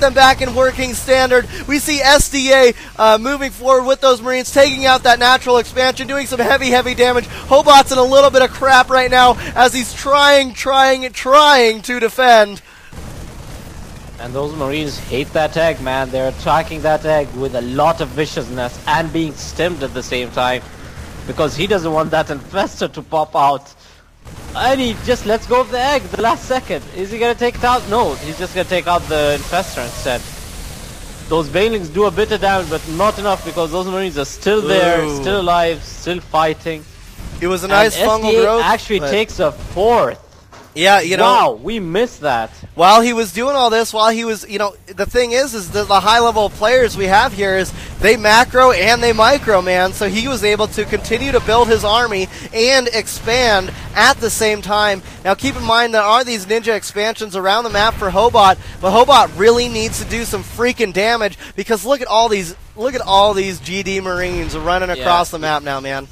them back in working standard. We see SDA moving forward with those Marines, taking out that natural expansion, doing some heavy damage. Hobot's in a little bit of crap right now as he's trying to defend. And those Marines hate that egg, man. They're attacking that egg with a lot of viciousness and being stimmed at the same time. Because he doesn't want that infestor to pop out. And he just lets go of the egg the last second. Is he gonna take it out? No, he's just gonna take out the infestor instead. Those banelings do a bit of damage, but not enough because those Marines are still there, still alive, still fighting. It was a nice fungal growth. Actually takes a fourth. Yeah, you know. Wow, we missed that. While he was doing all this, while he was, you know, the thing is the high level players we have here is they macro and they micro, man. So he was able to continue to build his army and expand at the same time. Now keep in mind there are these ninja expansions around the map for Hobot, but Hobot really needs to do some freaking damage because look at all these GD Marines running across the map now, man.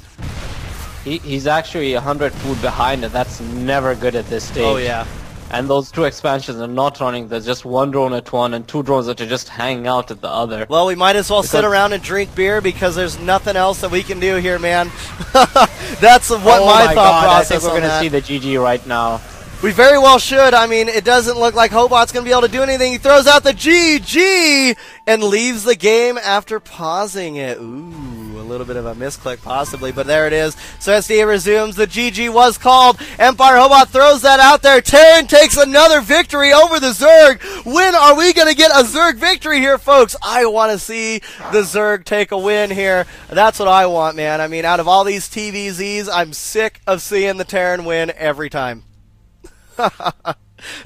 He's actually 100 food behind, and that's never good at this stage. Oh, yeah. And those two expansions are not running. There's just one drone at one and two drones that are just hanging out at the other. Well, we might as well sit around and drink beer because there's nothing else that we can do here, man. That's what my thought process. I think we're going to see the GG right now. We very well should. I mean, it doesn't look like Hobot's going to be able to do anything. He throws out the GG and leaves the game after pausing it. Ooh, a little bit of a misclick possibly, but there it is. So SDA resumes. The GG was called. Empire Hobot throws that out there. Terran takes another victory over the Zerg. When are we going to get a Zerg victory here, folks? I want to see the Zerg take a win here. That's what I want, man. I mean, out of all these TVZs, I'm sick of seeing the Terran win every time.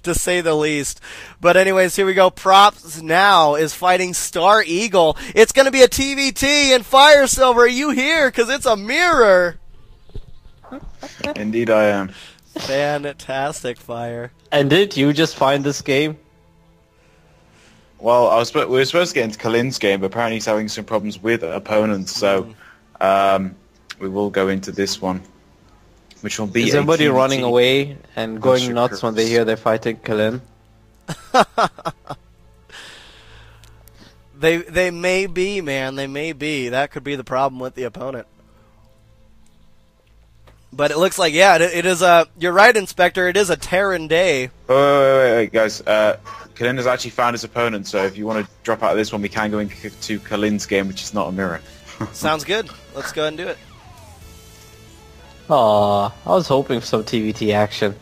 To say the least. But anyways, here we go. Props now is fighting Star Eagle. It's going to be a TVT, and Fire Silver, are you here? Because it's a mirror. Indeed I am. Fantastic, Fire. And did you just find this game? Well, we were supposed to get into Kalin's game, but apparently he's having some problems with opponents, so we will go into this one. Which will be Is everybody running away and going nuts when they hear they're fighting Kalin? They may be, man. They may be. That could be the problem with the opponent. But it looks like, yeah, it is a... You're right, Inspector. It is a Terran day. Wait, guys. Kalin has actually found his opponent, so if you want to drop out of this one, we can go into Kalin's game, which is not a mirror. Sounds good. Let's go ahead and do it. Aw, I was hoping for some TVT action.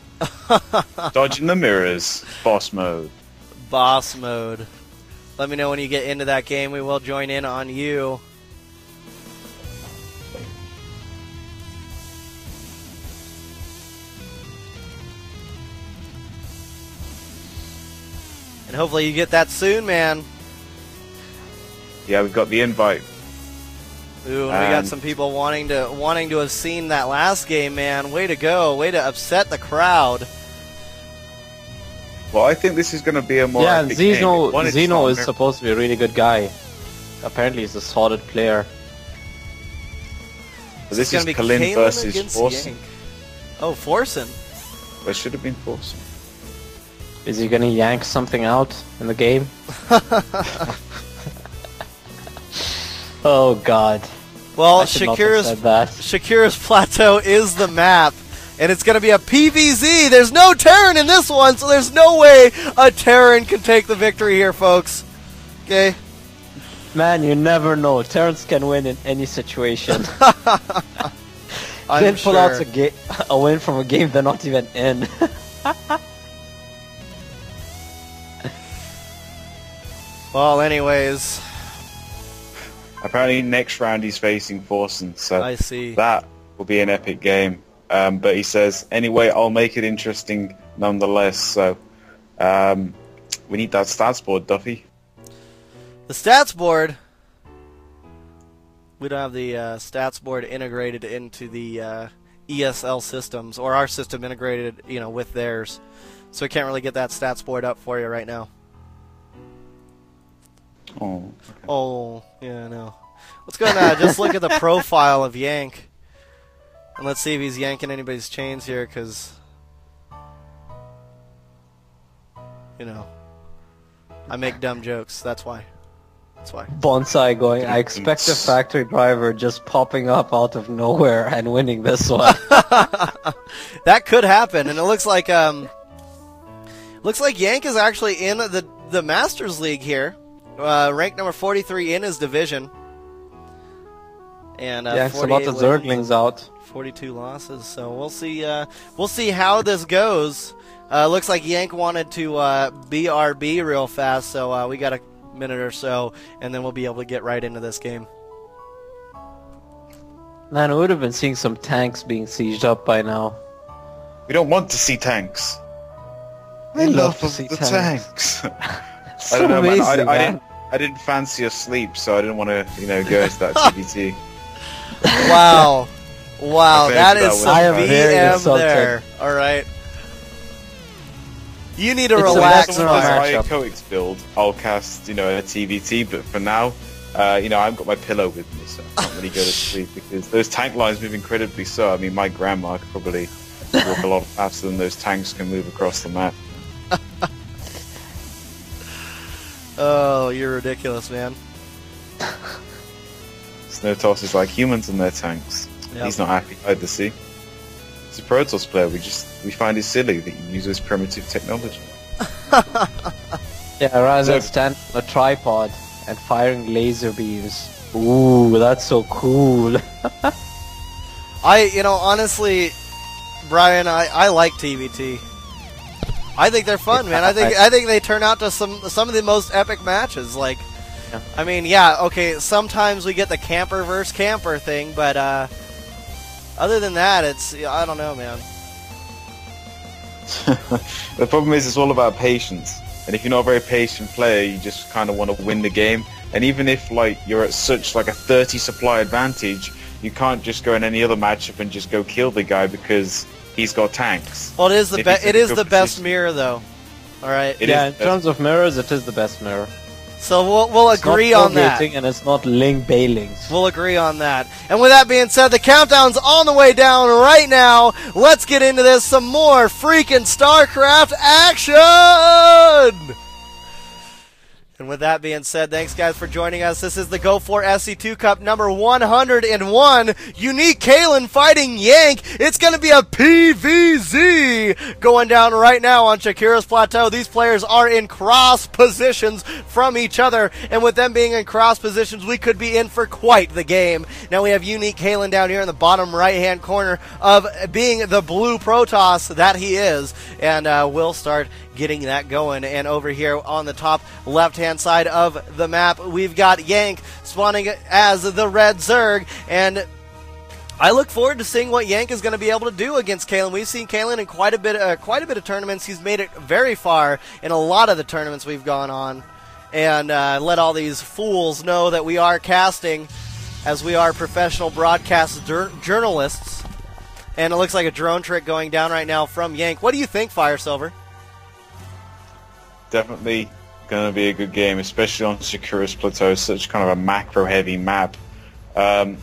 Dodging the mirrors. Boss mode. Boss mode. Let me know when you get into that game. We will join in on you. And hopefully you get that soon, man. Yeah, we've got the invite. Ooh, and we got some people wanting to have seen that last game, man. Way to go. Way to upset the crowd. Well, I think this is going to be a more epic game. Zeno is supposed to be a really good guy. Apparently he's a solid player. So this is Kalin versus Forsen. Oh, Forsen. Well, it should have been Forsen. Is he going to yank something out in the game? Oh god. Well, Shakira's Plateau is the map, and it's going to be a PVZ. There's no Terran in this one, so there's no way a Terran can take the victory here, folks. Okay? Man, you never know. Terrans can win in any situation. I'm pull out a win from a game they're not even in. Well, anyways... Apparently next round he's facing Forsen, so I see. That will be an epic game. But he says, anyway, I'll make it interesting nonetheless, so we need that stats board, Duffy. The stats board? We don't have the stats board integrated into the ESL systems, or our system integrated, you know, with theirs. So we can't really get that stats board up for you right now. Oh, okay. Oh, yeah, no. Let's go and just look at the profile of Yank. And let's see if he's yanking anybody's chains here, because, you know, I make dumb jokes. That's why. That's why. Bonsai going, I expect a factory driver just popping up out of nowhere and winning this one. That could happen, and it looks like Yank is actually in the Masters League here, ranked number 43 in his division. And Yank's a lot of Zerglings out. 42 losses, so we'll see how this goes. Looks like Yank wanted to BRB real fast, so we got a minute or so, and then we'll be able to get right into this game. Man, we would have been seeing some tanks being sieged up by now. We don't want to see tanks. We love to of see the tanks. I don't know, amazing, man. I didn't fancy a sleep, so I didn't want to, go into that TBT. Wow. Wow, that is some I am very VM insulted. there. All right. You need to It's a relax. lesson Someone on has matchup. a coax build, I'll cast, a TBT, but for now, I've got my pillow with me, so I can't really go to sleep because those tank lines move incredibly slow. I mean, my grandma could probably walk a lot faster than those tanks can move across the map. Oh, you're ridiculous, man. Snowtoss is like humans and their tanks. Yep. He's not happy either, see? He's a Protoss player, we find it silly that he uses primitive technology. Yeah, rather than So- stand on a tripod and firing laser beams. Ooh, that's so cool. Honestly, Brian, I like TVT. I think they're fun, man. I think they turn out to some of the most epic matches. Like, Yeah. I mean, yeah, okay. Sometimes we get the camper versus camper thing, but other than that, I don't know, man. The problem is it's all about patience. And if you're not a very patient player, you just kind of want to win the game. And even if you're at such a 30 supply advantage, you can't just go in any other matchup and just go kill the guy because he's got tanks. Well, it is the If he's in it a is good the best position. mirror, though. All right. It Yeah, is in the terms of mirrors, it is the best mirror. So we'll It's not agree on that. foregating and it's not Ling Bailings. We'll agree on that. And with that being said, the countdown's on the way down right now. Let's get into this. Some more freaking StarCraft action! And with that being said, thanks guys for joining us. This is the GO4Sc2 Cup number 101. Unique Kalen fighting Yank. It's going to be a PVZ going down right now on Shakira's Plateau. These players are in cross positions from each other. And with them being in cross positions, we could be in for quite the game. Now we have Unique Kalen down here in the bottom right-hand corner of being the blue Protoss that he is. And we'll start getting that going. And over here on the top left-hand side of the map, we've got Yank spawning as the red Zerg, and I look forward to seeing what Yank is going to be able to do against Kalen. We've seen Kalen in quite a bit of tournaments. He's made it very far in a lot of the tournaments we've gone on, and let all these fools know that we are casting, as we are professional broadcast journalists. And it looks like a drone trick going down right now from Yank. What do you think, Fire Silver? Definitely going to be a good game, especially on Shakira's Plateau, such kind of a macro-heavy map. Kalim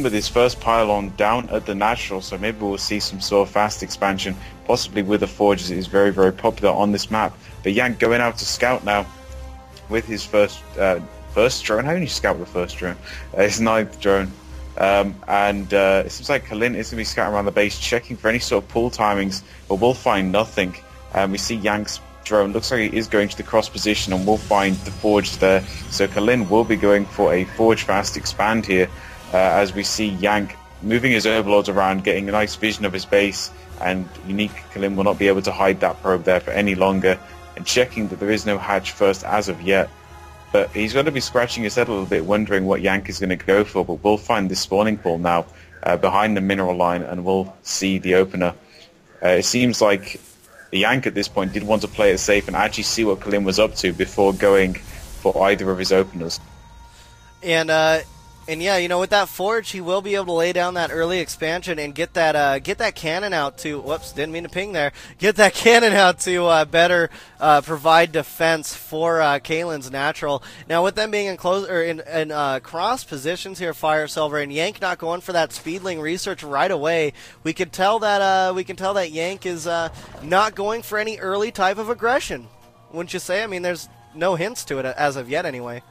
with his first pylon down at the natural, so maybe we'll see some sort of fast expansion, possibly with a Forge, as it is very, very popular on this map. But Yank going out to scout now with his first drone. How can you scout with the first drone? His 9th drone. It seems like Kalin is going to be scouting around the base, checking for any sort of pull timings, but we'll find nothing. We see Yank's drone, looks like he is going to the cross position, and we'll find the Forge there. So Kalin will be going for a Forge fast expand here, as we see Yank moving his overlords around, getting a nice vision of his base, and Unique Kalin will not be able to hide that probe there for any longer, and checking that there is no hatch first as of yet. But he's going to be scratching his head a little bit, wondering what Yank is going to go for, but we'll find this spawning pool now behind the mineral line, and we'll see the opener. It seems like the Yank at this point did want to play it safe and actually see what Kalin was up to before going for either of his openers. And yeah, with that Forge, he will be able to lay down that early expansion and get that cannon out to. Whoops, didn't mean to ping there. Get that cannon out to better provide defense for Kalen's natural. Now, with them being in close or in cross positions here, Fire Silver, and Yank not going for that speedling research right away, we can tell that Yank is not going for any early type of aggression. Wouldn't you say? I mean, there's no hints to it as of yet, anyway.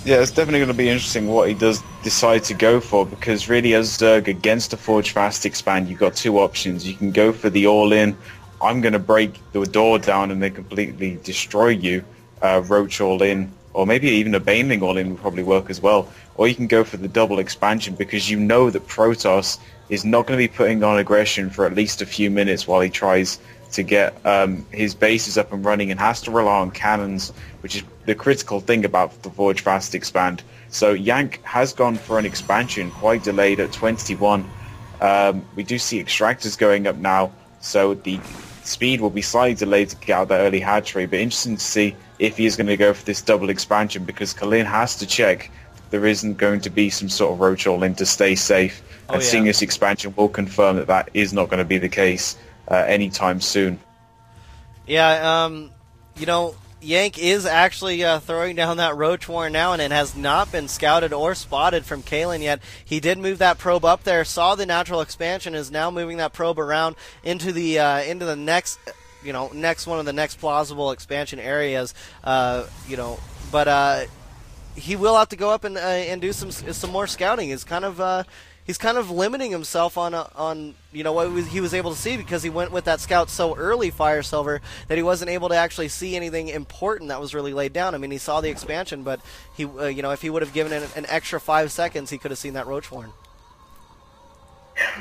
Yeah, it's definitely going to be interesting what he does decide to go for, because really as Zerg against a Forge Fast expand, you've got two options. You can go for the all-in, I'm going to break the door down and then completely destroy you, Roach all-in, or maybe even a Baneling all-in would probably work as well. Or you can go for the double expansion, because you know that Protoss is not going to be putting on aggression for at least a few minutes while he tries to get his bases up and running, and has to rely on cannons, which is the critical thing about the Forge Fast expand. So Yank has gone for an expansion, quite delayed at 21. We do see extractors going up now, so the speed will be slightly delayed to get out that early hatchery, but interesting to see if he is going to go for this double expansion, because Kalin has to check there isn't going to be some sort of Roach all-in to stay safe, and seeing this expansion will confirm that that is not going to be the case anytime soon. Yeah, you know, Yank is actually throwing down that Roach Warren now, and it has not been scouted or spotted from Kalen yet. He did move that probe up there, saw the natural expansion, is now moving that probe around into the next, you know, next one of the next plausible expansion areas. You know, but he will have to go up and do some more scouting. He's kind of limiting himself on you know what he was able to see, because he went with that scout so early, Fire Silver, that he wasn't able to actually see anything important that was really laid down. I mean, he saw the expansion, but he you know, if he would have given it an extra 5 seconds, he could have seen that Roach Warren.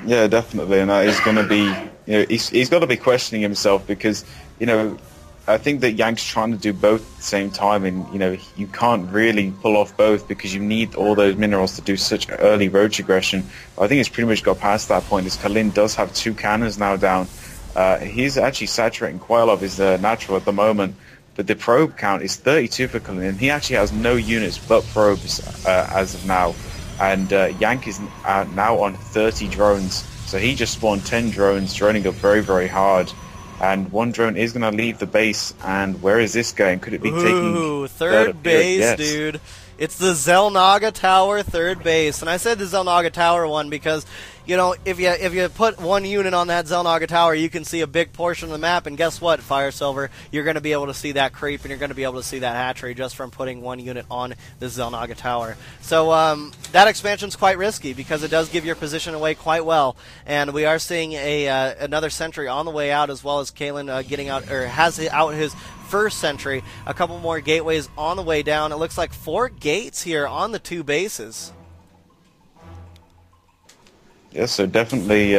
Yeah, definitely, and that is going to be, you know, he's got to be questioning himself, because, you know, I think that Yank's trying to do both at the same time, and, you know, you can't really pull off both because you need all those minerals to do such early Roach aggression. I think it's pretty much got past that point, as Kalin does have 2 cannons now down. He's actually saturating quite a lot of his natural at the moment, but the probe count is 32 for Kalin, and he actually has no units but probes as of now. And Yank is now on 30 drones, so he just spawned 10 drones, droning up very, very hard. And one drone is going to leave the base, and where is this going? Could it be taking third base, yes, dude? It's the Xel'Naga Tower third base, and I said the Xel'Naga Tower one because, you know, if you put one unit on that Xel'Naga Tower, you can see a big portion of the map, and guess what, Fire Silver? You're going to be able to see that creep, and you're going to be able to see that hatchery just from putting one unit on the Xel'Naga Tower. So that expansion's quite risky because it does give your position away quite well, and we are seeing another sentry on the way out, as well as Kalen getting out, or has out his first sentry. A couple more gateways on the way down. It looks like 4 gates here on the 2 bases. Yeah, so definitely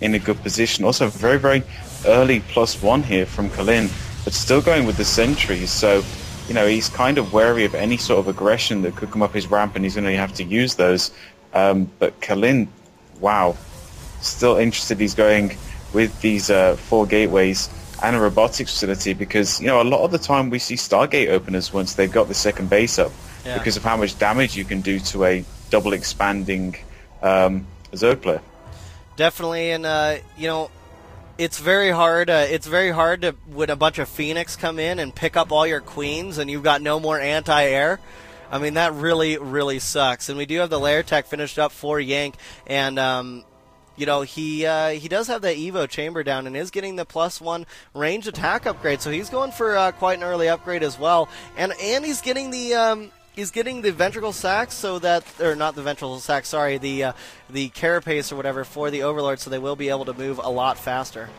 in a good position. Also very, very early +1 here from Kalin, but still going with the sentries. So, you know, he's kind of wary of any sort of aggression that could come up his ramp, and he's going to have to use those. But Kalin, wow, still interested. He's going with these 4 gateways and a robotics facility, because, you know, a lot of the time we see Stargate openers once they've got the second base up, because of how much damage you can do to a double expanding Zerg player. Definitely, and you know, it's very hard. It's very hard to, when a bunch of Phoenix come in and pick up all your queens, and you've got no more anti-air. I mean, that really, really sucks. And we do have the lair tech finished up for Yank, and you know, he does have that Evo chamber down and is getting the +1 range attack upgrade, so he's going for quite an early upgrade as well. And he's getting the ventricle sacs, so that, or not the ventricle sacs, sorry, the carapace or whatever for the Overlord, so they will be able to move a lot faster.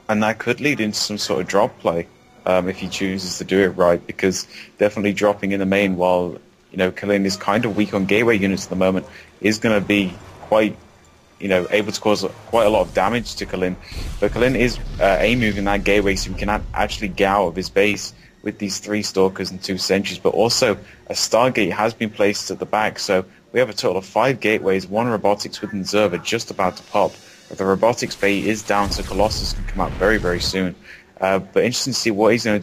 And that could lead into some sort of drop play if he chooses to do it right, because definitely dropping in the main while, you know, Kalin is kind of weak on gateway units at the moment is going to be quite, you know, able to cause quite a lot of damage to Kalin. But Kalin is A-moving that gateway, so he can actually get out of his base with these 3 stalkers and 2 sentries, but also a Stargate has been placed at the back, so we have a total of 5 gateways, 1 robotics with an observer just about to pop. But the robotics bay is down, so Colossus can come out very, very soon. But interesting to see what he's going to do.